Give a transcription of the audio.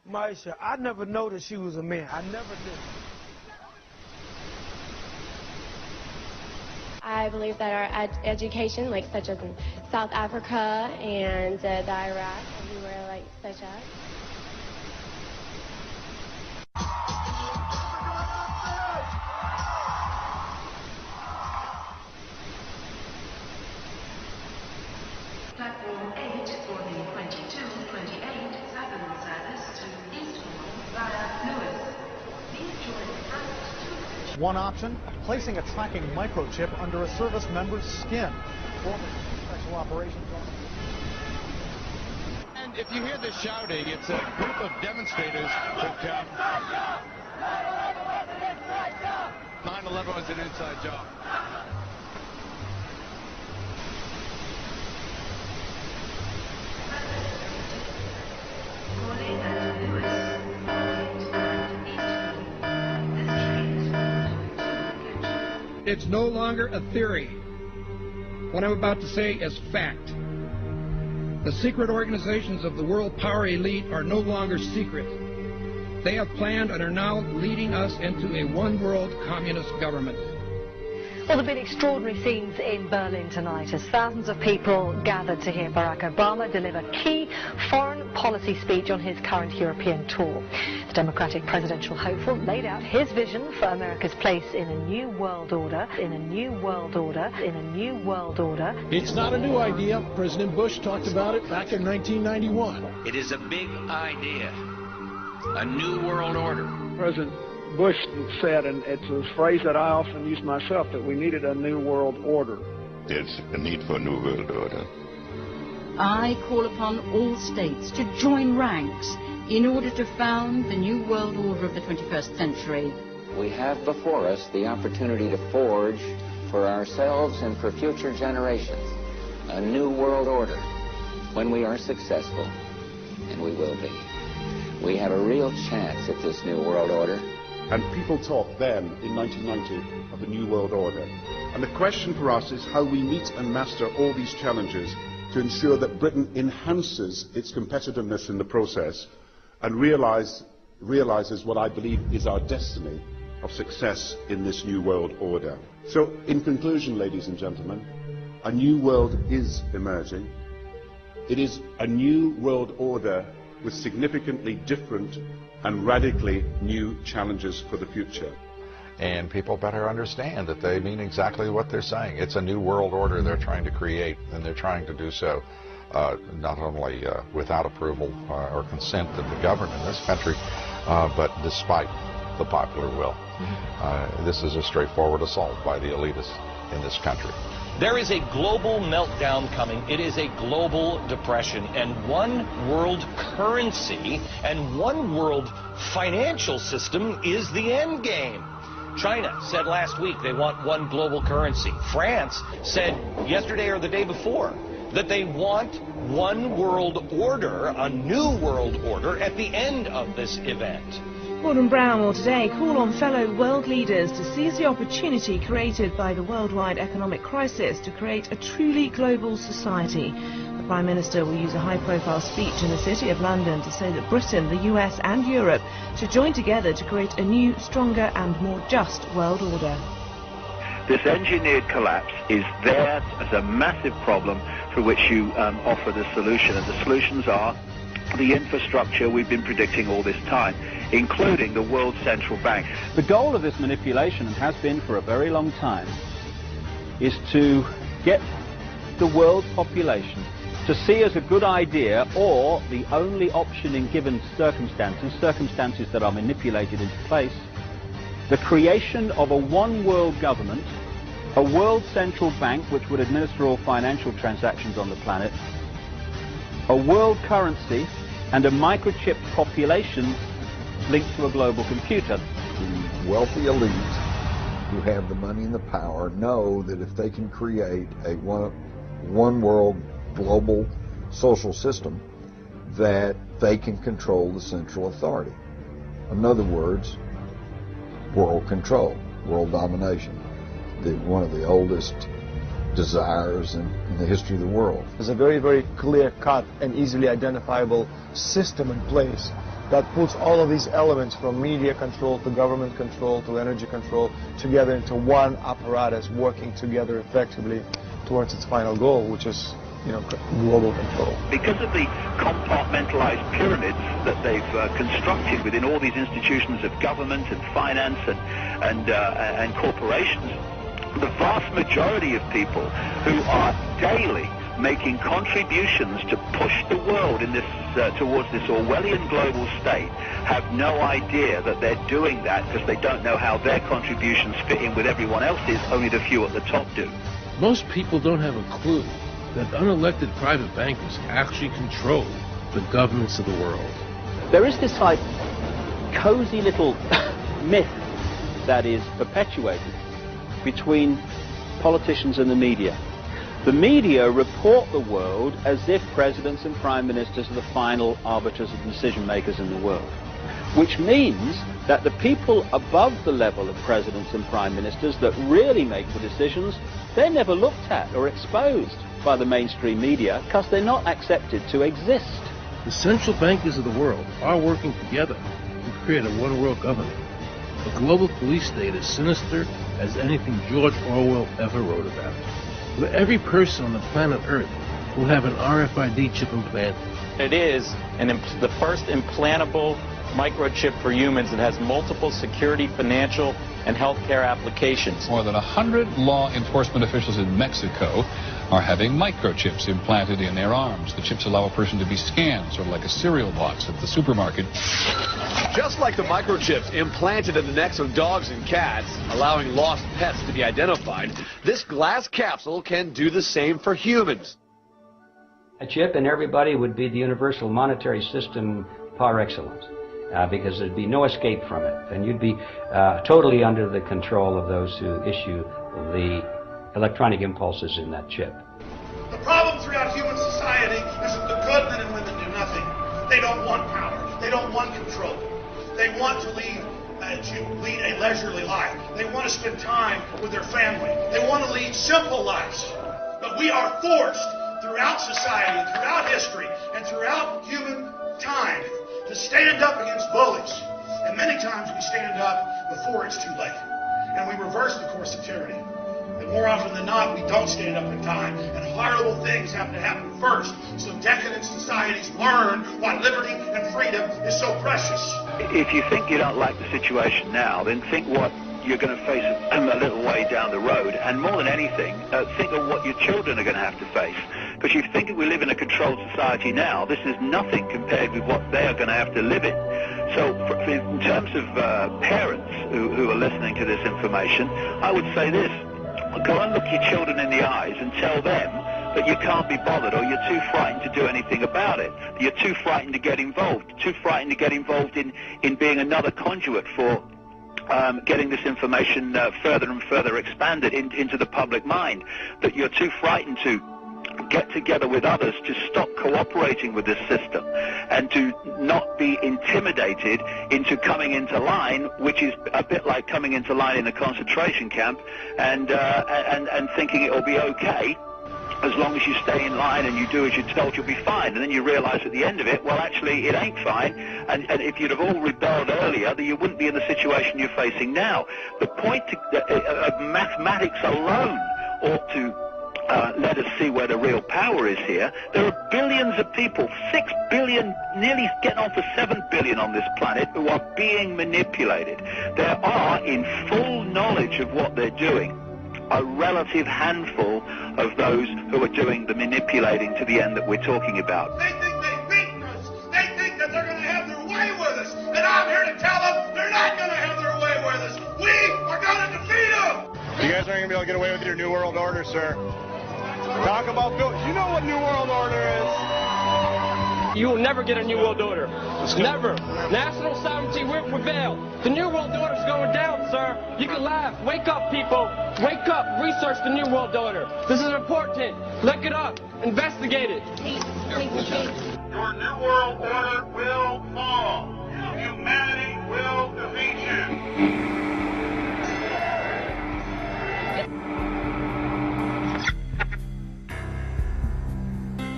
Maisha, I never noticed she was a man. I never did. I believe that our education, like such as in South Africa and the Iraq, everywhere like such as. Platform 8 for the 2228 Southern service to Eastbourne via Lewis. Please join the first 2. One option, placing a tracking microchip under a service member's skin. Former special operations officer. And if you hear the shouting, it's a group of demonstrators that 9/11 was an inside job. It's no longer a theory. What I'm about to say is fact. The secret organizations of the world power elite are no longer secret. They have planned and are now leading us into a one-world communist government. Well, there have been extraordinary scenes in Berlin tonight as thousands of people gathered to hear Barack Obama deliver key foreign policy speech on his current European tour. The Democratic presidential hopeful laid out his vision for America's place in a new world order, in a new world order, in a new world order. It's not a new idea. President Bush talked about it back in 1991. It is a big idea, a new world order. President Bush said, and it's a phrase that I often use myself, that we needed a new world order. There's a need for a new world order. I call upon all states to join ranks in order to found the new world order of the 21st century. We have before us the opportunity to forge for ourselves and for future generations a new world order. When we are successful, and we will be, we have a real chance at this new world order. And people talked then, in 1990, of a new world order. And the question for us is how we meet and master all these challenges to ensure that Britain enhances its competitiveness in the process and realizes what I believe is our destiny of success in this new world order. So, in conclusion, ladies and gentlemen, a new world is emerging. It is a new world order with significantly different and radically new challenges for the future. And people better understand that they mean exactly what they're saying. It's a new world order they're trying to create, and they're trying to do so not only without approval or consent of the government in this country, but despite the popular will. This is a straightforward assault by the elitists in this country. There is a global meltdown coming. It is a global depression, and one world currency and one world financial system is the end game. China said last week they want one global currency. France said yesterday or the day before that they want one world order, a new world order, at the end of this event. Gordon Brown will today call on fellow world leaders to seize the opportunity created by the worldwide economic crisis to create a truly global society. The Prime Minister will use a high-profile speech in the City of London to say that Britain, the US and Europe should join together to create a new, stronger and more just world order. This engineered collapse is there as a massive problem for which you offer the solution, and the solutions are the infrastructure we've been predicting all this time, including the World Central Bank. The goal of this manipulation, and has been for a very long time, is to get the world population to see as a good idea, or the only option in given circumstances that are manipulated into place, the creation of a one-world government, a world central bank which would administer all financial transactions on the planet, a world currency, and a microchipped population linked to a global computer. The wealthy elite who have the money and the power know that if they can create a one world global social system, that they can control the central authority. In other words, world control, world domination, one of the oldest desires in the history of the world. There's a very, very clear-cut and easily identifiable system in place that puts all of these elements from media control to government control to energy control together into one apparatus working together effectively towards its final goal, which is, global control. Because of the compartmentalized pyramids that they've constructed within all these institutions of government and finance and corporations, the vast majority of people who are daily making contributions to push the world in this towards this Orwellian global state have no idea that they're doing that, because they don't know how their contributions fit in with everyone else's. Only the few at the top do. Most people don't have a clue that unelected private bankers actually control the governments of the world. There is this like cozy little myth that is perpetuated between politicians and the media. The media report the world as if presidents and prime ministers are the final arbiters and decision makers in the world, which means that the people above the level of presidents and prime ministers that really make the decisions, they're never looked at or exposed by the mainstream media because they're not accepted to exist. The central bankers of the world are working together to create a one-world government. A global police state as sinister as anything George Orwell ever wrote about, where every person on the planet Earth will have an RFID chip implanted. It is the first implantable microchip for humans that has multiple security, financial, and healthcare applications. More than 100 law enforcement officials in Mexico are having microchips implanted in their arms. The chips allow a person to be scanned, sort of like a cereal box at the supermarket. Just like the microchips implanted in the necks of dogs and cats, allowing lost pets to be identified, this glass capsule can do the same for humans. A chip in everybody would be the universal monetary system par excellence. Because there'd be no escape from it, and you'd be totally under the control of those who issue the electronic impulses in that chip. The problem throughout human society is that the good men and women do nothing. They don't want power. They don't want control. They want to lead a leisurely life. They want to spend time with their family. They want to lead simple lives. But we are forced throughout society, throughout history, and throughout human time to stand up against bullies. And many times we stand up before it's too late. And we reverse the course of tyranny. And more often than not, we don't stand up in time. And horrible things have to happen first. So decadent societies learn why liberty and freedom is so precious. If you think you don't like the situation now, then think what you're going to face a little way down the road. And more than anything, think of what your children are going to have to face. Because you think we live in a controlled society now, this is nothing compared with what they are going to have to live in. So in terms of parents who are listening to this information, I would say this: go and look your children in the eyes and tell them that you can't be bothered, or you're too frightened to do anything about it. You're too frightened to get involved, in being another conduit for getting this information further and further expanded into the public mind, that you're too frightened to get together with others to stop cooperating with this system and to not be intimidated into coming into line, which is a bit like coming into line in a concentration camp and thinking it will be okay. As long as you stay in line and you do as you're told, you'll be fine. And then you realize at the end of it, well, actually, it ain't fine. And if you'd have all rebelled earlier, then you wouldn't be in the situation you're facing now. The point of mathematics alone ought to let us see where the real power is here. There are billions of people, 6 billion, nearly getting on for 7 billion on this planet, who are being manipulated. There are, in full knowledge of what they're doing, a relative handful of those who are doing the manipulating to the end that we're talking about. They think they've beaten us. They think that they're going to have their way with us. And I'm here to tell them they're not going to have their way with us. We are going to defeat them. You guys aren't going to be able to get away with your New World Order, sir. Talk about Bill. You know what New World Order is? You will never get a New World Order. Never. National sovereignty will prevail. The New World Order is going down, sir. You can laugh. Wake up, people. Wake up. Research the New World Order. This is important. Look it up. Investigate it. Your New World Order will fall. Humanity will defeat you.